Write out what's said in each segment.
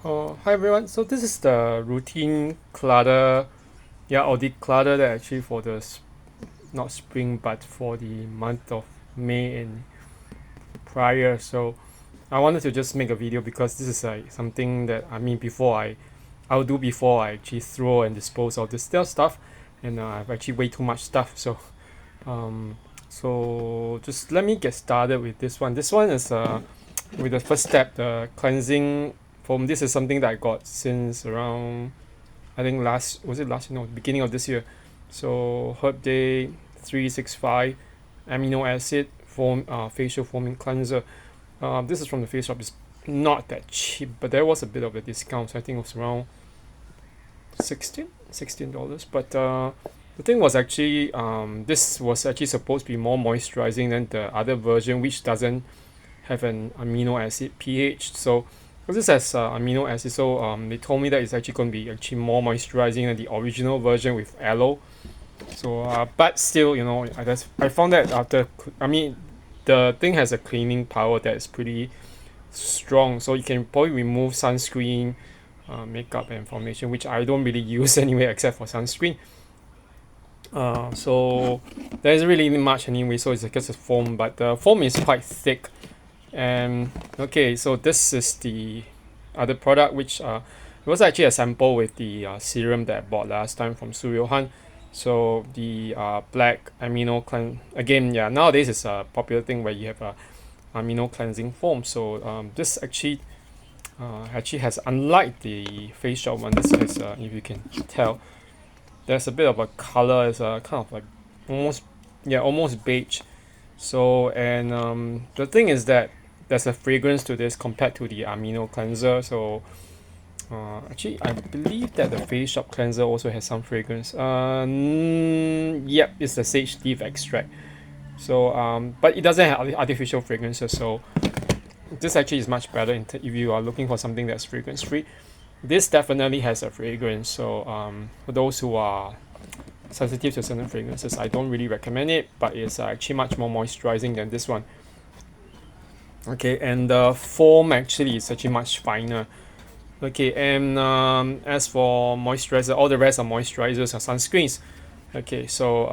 Hi everyone. So this is the routine clutter, or declutter that actually for the not spring but for the month of May and prior. So I wanted to just make a video because this is something that I'll do before I actually throw and dispose of this stuff, and I've actually way too much stuff. Um, so just let me get started with this one. This one is with the first step, the cleansing foam. This is something that I got since around I think last no beginning of this year. So Herb Day 365 amino acid foam facial foaming cleanser. This is from the face shop. It's not that cheap, but there was a bit of a discount. So I think it was around 16 $16. But the thing was actually this was actually supposed to be more moisturizing than the other version, which doesn't have an amino acid pH. So this has amino acid, so they told me that it's actually going to be actually more moisturizing than the original version with aloe. So but still, I found that the thing has a cleaning power that is pretty strong, so you can probably remove sunscreen, makeup and foundation, which I don't really use anyway except for sunscreen. So there isn't really much anyway, so it's just a foam, but the foam is quite thick. And okay, so this is the other product, which it was actually a sample with the serum that I bought last time from Suryohan. So the black amino cleanse again, yeah, nowadays it's a popular thing where you have a amino cleansing foam. So this actually has, unlike the face shop one, this is if you can tell, there's a bit of a color. It's a kind of like almost beige. So and the thing is that there's a fragrance to this compared to the amino cleanser. So actually I believe that the face shop cleanser also has some fragrance. Yep, it's the sage leaf extract. So but it doesn't have artificial fragrances. So this actually is much better if you are looking for something that's fragrance free. This definitely has a fragrance. So for those who are sensitive to certain fragrances, I don't really recommend it, but it's actually much more moisturizing than this one. Okay, and the foam actually is actually much finer. Okay, and as for moisturizer, all the rest are moisturizers or sunscreens. Okay, so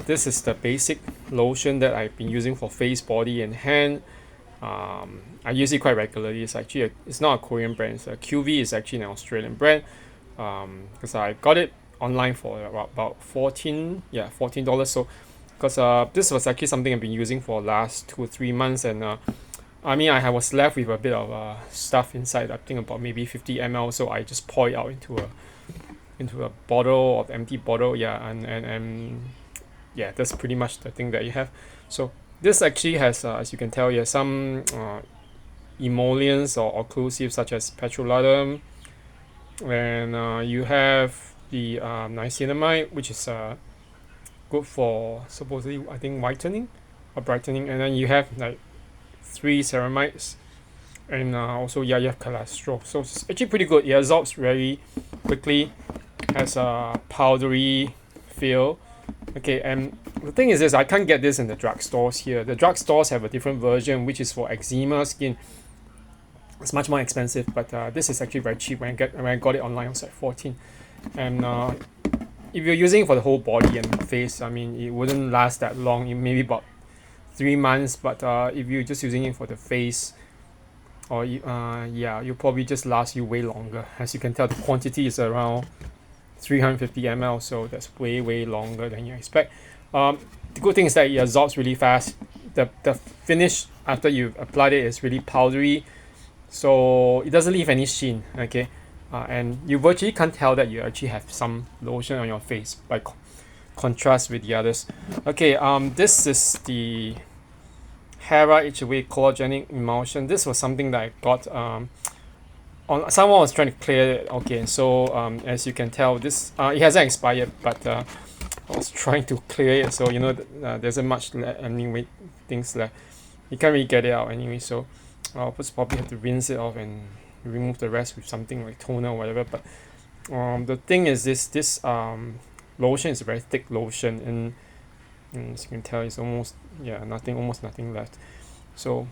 this is the basic lotion that I've been using for face, body, and hand. I use it quite regularly. It's not a Korean brand. It's QV is actually an Australian brand. Because I got it online for about $14. So because this was actually something I've been using for last 2 or 3 months, and I was left with a bit of stuff inside. I think about maybe 50 ml. So I just pour it out into a bottle of empty bottle. Yeah, and yeah, that's pretty much the thing that you have. So this actually has, as you can tell, yeah, some emollients or occlusives such as petrolatum, and you have the niacinamide, which is good for supposedly I think whitening or brightening, and then you have like 3 ceramides, and also yeah, you have cholesterol. So it's actually pretty good. It absorbs very quickly, has a powdery feel. Okay, and the thing is this, I can't get this in the drugstores here. The drugstores have a different version which is for eczema skin. It's much more expensive, but this is actually very cheap. When I got it online, it was like 14. And if you're using it for the whole body and face, it wouldn't last that long. Maybe about 3 months. But if you're just using it for the face, or yeah, you'll probably just last you way longer. As you can tell, the quantity is around 350 ml, so that's way longer than you expect. The good thing is that it absorbs really fast. The finish after you've applied it is really powdery, so it doesn't leave any sheen. Okay, and you virtually can't tell that you actually have some lotion on your face by contrast with the others. Okay, this is the Hera HA collagen emulsion. This was something that I got on someone was trying to clear it. Okay, so as you can tell, this it hasn't expired, but I was trying to clear it, so there's a much anyway things left. You can't really get it out anyway, so I'll probably have to rinse it off and remove the rest with something like toner or whatever. But the thing is, this lotion is a very thick lotion, and as you can tell, it's almost nothing left. So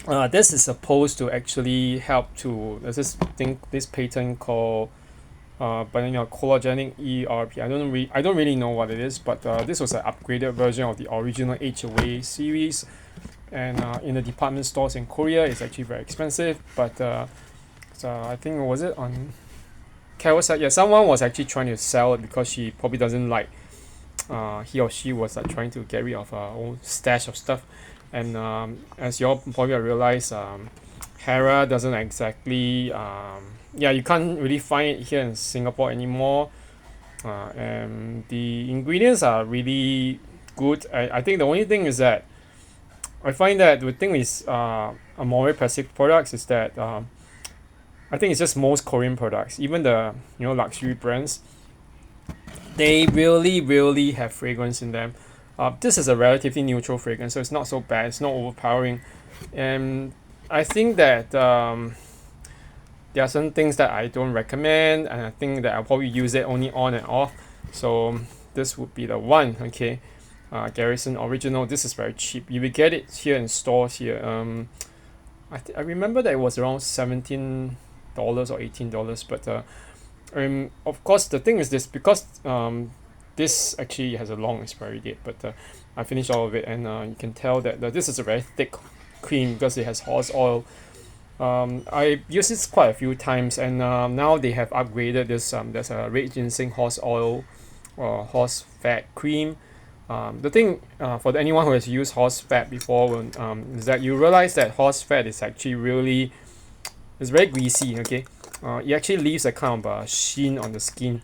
This is supposed to actually help to there's this patent called but collagen ERP. I don't really know what it is, but this was an upgraded version of the original HOA series, and in the department stores in Korea, it's actually very expensive. But so I think was it on Carousel? Yeah, someone was actually trying to sell it because she probably doesn't like. He or she was trying to get rid of her own stash of stuff, and as you all probably realize, Hera doesn't exactly yeah, you can't really find it here in Singapore anymore, and the ingredients are really good. I think the only thing is that I find that the thing is Amore Pacific products is that I think it's just most Korean products, even the luxury brands, they really have fragrance in them. This is a relatively neutral fragrance, so it's not so bad, it's not overpowering, and I think that there are some things that I don't recommend, and I think that I'll probably use it only on and off. So this would be the one. Okay, Garrison Original. This is very cheap. You will get it here in stores here. I remember that it was around $17 or $18, but of course the thing is this, because this actually has a long expiry date, but I finished all of it, and you can tell that this is a very thick cream because it has horse oil. I used this quite a few times, and now they have upgraded this. There's a red ginseng horse oil or horse fat cream. The thing for anyone who has used horse fat before is that you realize that horse fat is actually really, it's very greasy. Okay, it actually leaves a kind of sheen on the skin.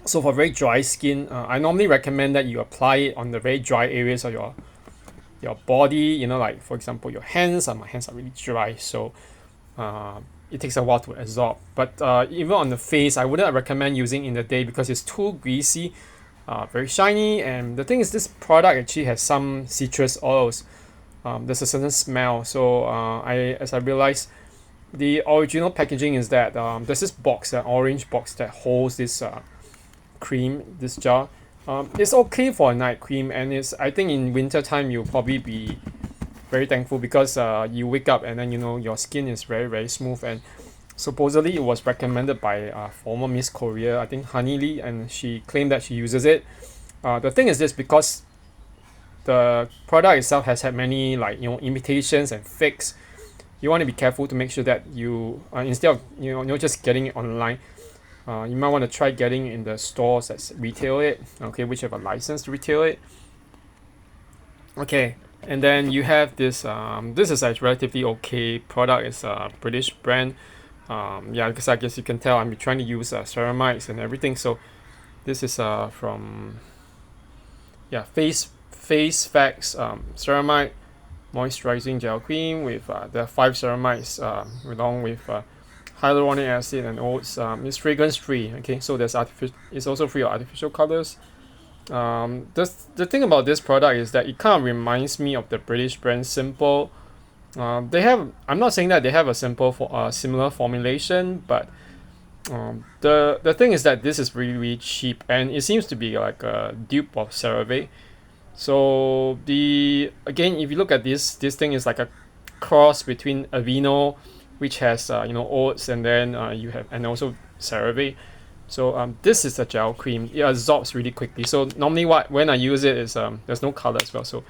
So for very dry skin, I normally recommend that you apply it on the very dry areas of your body, like for example your hands. My hands are really dry, so it takes a while to absorb. But even on the face, I wouldn't recommend using in the day because it's too greasy, very shiny, and the thing is this product actually has some citrus oils. There's a certain smell, so as I realized, the original packaging is that there's this box, an orange box that holds this cream, this jar. It's okay for a night cream, and it's, I think in winter time you'll probably be very thankful because you wake up and then your skin is very smooth, and supposedly it was recommended by former Miss Korea, I think Honey Lee, and she claimed that she uses it. The thing is this, because the product itself has had many imitations and fakes, you want to be careful to make sure that you instead of just getting it online, you might want to try getting in the stores that retail it, okay, which have a license to retail it. Okay, and then you have this. This is a relatively okay product. It's a British brand. Yeah, because I guess you can tell I'm trying to use ceramides and everything. So this is from Face Facts ceramide moisturizing gel cream with the 5 ceramides along with hyaluronic acid and oats. It's fragrance free. Okay, so it's also free of artificial colors. The thing about this product is that it kind of reminds me of the British brand Simple. I'm not saying that they have a similar formulation, but the thing is that this is really cheap, and it seems to be like a dupe of CeraVe. So again, if you look at this thing is like a cross between Aveeno, which has oats, and then you have, and also CeraVe. So this is a gel cream. It absorbs really quickly. So normally when I use it is there's no color as well. So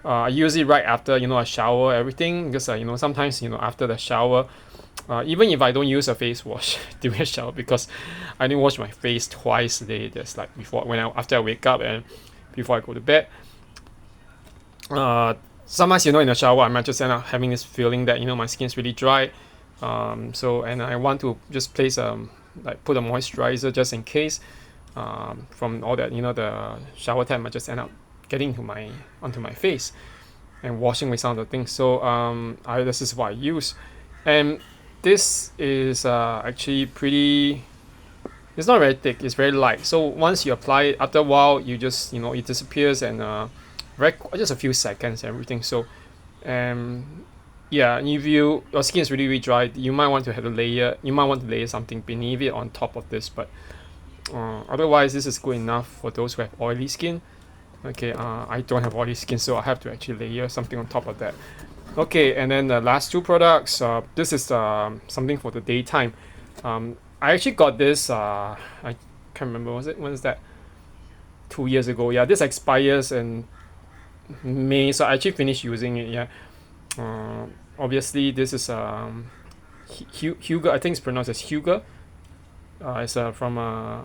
I use it right after a shower, everything, because sometimes after the shower, even if I don't use a face wash during a shower, because I didn't wash my face twice a day. That's like after I wake up and before I go to bed. Sometimes in the shower I might just end up having this feeling that my skin's really dry. And I want to just place put a moisturizer just in case from all that the shower time I just end up getting onto my face and washing with some of the things. So this is what I use, and this is actually pretty. It's not very thick. It's very light. So once you apply it, after a while, you just it disappears, and just a few seconds and everything. So yeah, if your skin is really dry, you might want to have a layer. You might want to layer something beneath it on top of this, but otherwise, this is good enough for those who have oily skin. Okay, I don't have oily skin, so I have to actually layer something on top of that. Okay, and then the last two products. This is something for the daytime. I actually got this. I can't remember. Was it when is that? 2 years ago. Yeah, this expires in May, so I actually finished using it. Yeah. Obviously, this is Hugo. I think it's pronounced as Hugo. It's from a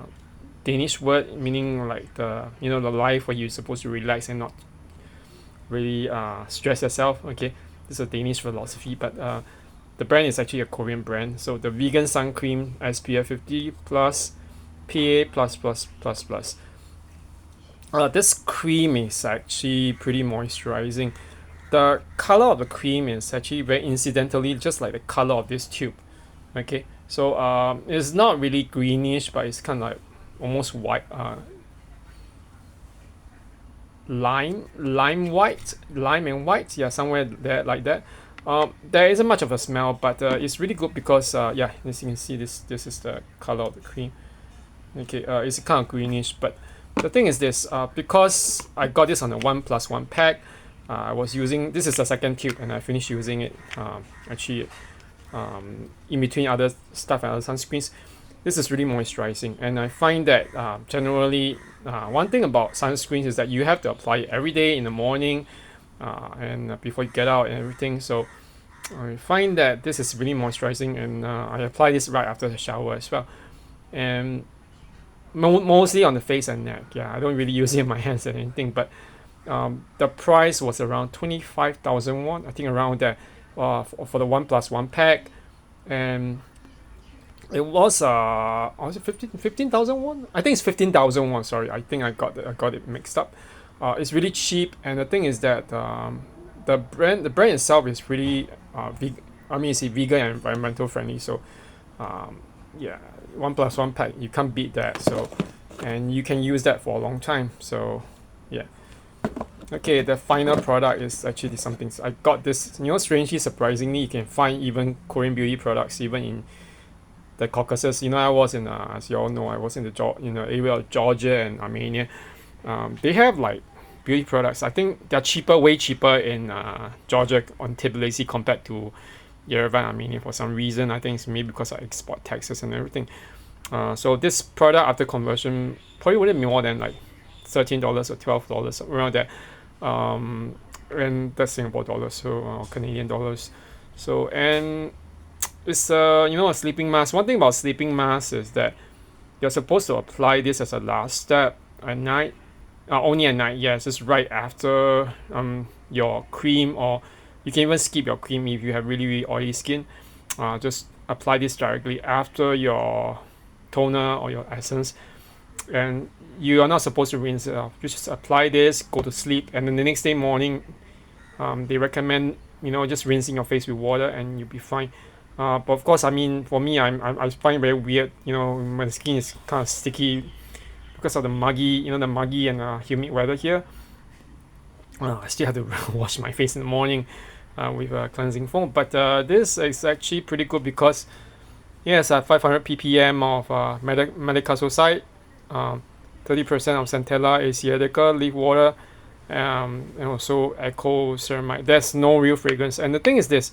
Danish word meaning like the life where you're supposed to relax and not really stress yourself. Okay, this is a Danish philosophy, but the brand is actually a Korean brand. So the vegan sun cream SPF 50 plus PA plus plus plus plus. This cream is actually pretty moisturizing. The color of the cream is actually very incidentally just like the color of this tube. Okay, so it's not really greenish, but it's kind of like almost white, lime white, lime and white, yeah, somewhere there like that. There isn't much of a smell, but it's really good because yeah, as you can see, this is the color of the cream. Okay, it's kind of greenish, but the thing is this, because I got this on a 1+1 pack. I was using this is the second tube, and I finished using it actually in between other stuff and other sunscreens. This is really moisturizing, and I find that generally one thing about sunscreens is that you have to apply it every day in the morning and before you get out and everything. So I find that this is really moisturizing, and I apply this right after the shower as well, and mostly on the face and neck. Yeah, I don't really use it in my hands or anything, but the price was around 25,000 won, I think around there, for the 1+1 pack, and it was it 15,000 won? I think it's 15,000 won. Sorry, I think I got it mixed up. It's really cheap, and the thing is that the brand itself is really I mean, it's vegan and environmental friendly. So yeah, 1+1 pack, you can't beat that. So, and you can use that for a long time. So yeah. Okay, the final product is actually something I got this. Strangely, surprisingly, you can find even Korean beauty products even in the Caucasus. I was in, as you all know, I was in the area of Georgia and Armenia. They have like beauty products. I think they're cheaper, way cheaper in Georgia on Tbilisi compared to Yerevan, Armenia for some reason. I think it's maybe because of export taxes and everything. So this product after conversion probably wouldn't be more than like $13 or $12 around there. And that's Singapore dollars, so Canadian dollars. So, and it's a sleeping mask. One thing about sleeping masks is that you're supposed to apply this as a last step at night. Only at night, yes. It's right after your cream, or you can even skip your cream if you have really, really oily skin. Just apply this directly after your toner or your essence, and you are not supposed to rinse it off. You just apply this, go to sleep, and then the next day morning, they recommend just rinsing your face with water, and you'll be fine. But of course, I mean, for me, I find it very weird. My skin is kind of sticky because of the muggy and humid weather here. I still have to wash my face in the morning with a cleansing foam. But this is actually pretty good because yes, 500 ppm of Medicasolcide, 30% of Centella Asiatica leaf water, and also Eco Ceramide. There's no real fragrance, and the thing is this,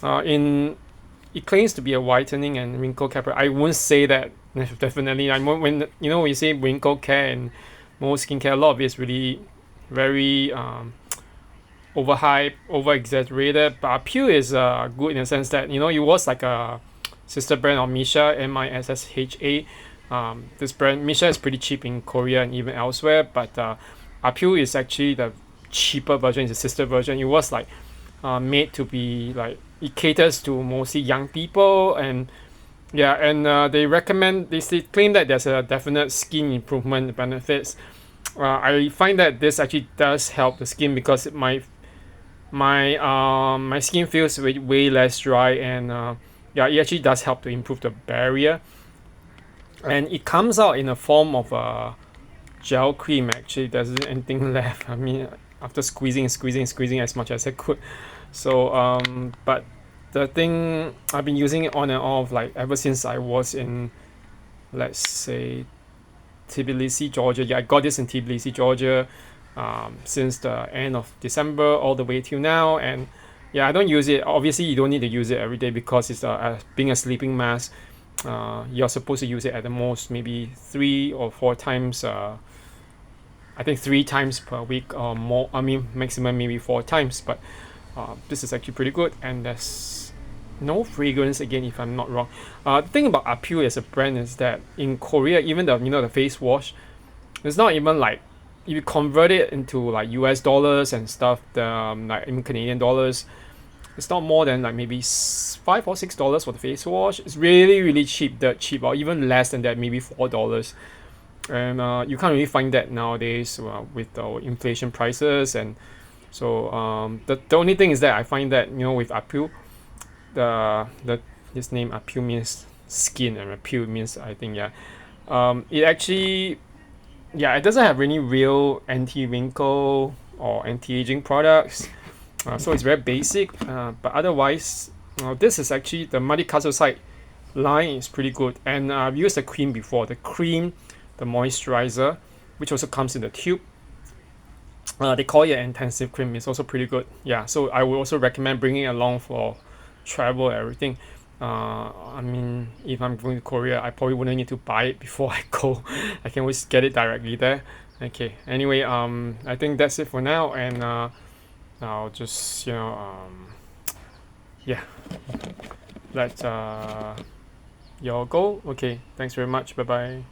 it claims to be a whitening and wrinkle care. I wouldn't say that definitely. When you say wrinkle care and most skincare, a lot of it is really very overhyped, over exaggerated. But Appeal is good in the sense that it was like a sister brand of Misha, Missha. This brand Misha is pretty cheap in Korea and even elsewhere, but Appeal is actually the cheaper version. It's a sister version. It was like made to be like, it caters to mostly young people, and yeah, and they claim that there's a definite skin improvement benefits. I find that this actually does help the skin because my skin feels way less dry, and yeah, it actually does help to improve the barrier, and it comes out in a form of a gel cream. Actually, there isn't anything left. I mean, after squeezing as much as I could. So but the thing, I've been using it on and off like ever since I was in, let's say, Tbilisi, Georgia. Yeah, I got this in Tbilisi, Georgia, since the end of December all the way till now, and Yeah, I don't use it. Obviously, you don't need to use it every day because it's being a sleeping mask. You're supposed to use it at the most maybe 3 or 4 times. I think 3 times per week or more. I mean, maximum maybe 4 times. But this is actually pretty good, and there's no fragrance again, if I'm not wrong. The thing about Appeal as a brand is that in Korea, even the face wash, it's not even like if you convert it into like US dollars and stuff, like in Canadian dollars, it's not more than like maybe $5 or $6 for the face wash. It's really really cheap, that cheap, or even less than that, maybe $4. And you can't really find that nowadays with the inflation prices. And so the only thing is that I find that with Appeal, the his name Appeal means skin and Appeal means, I think, yeah, it actually, yeah, it doesn't have any real anti-wrinkle or anti-aging products. So it's very basic, but otherwise, this is actually the multicalcicide line is pretty good. And I've used the cream before. The cream, the moisturizer, which also comes in the tube. They call it an intensive cream. It's also pretty good. Yeah, so I would also recommend bringing it along for travel and everything. I mean, if I'm going to Korea, I probably wouldn't need to buy it before I go. I can always get it directly there. Okay. Anyway, I think that's it for now, and I'll just yeah, let y'all go. Okay. Thanks very much. Bye bye.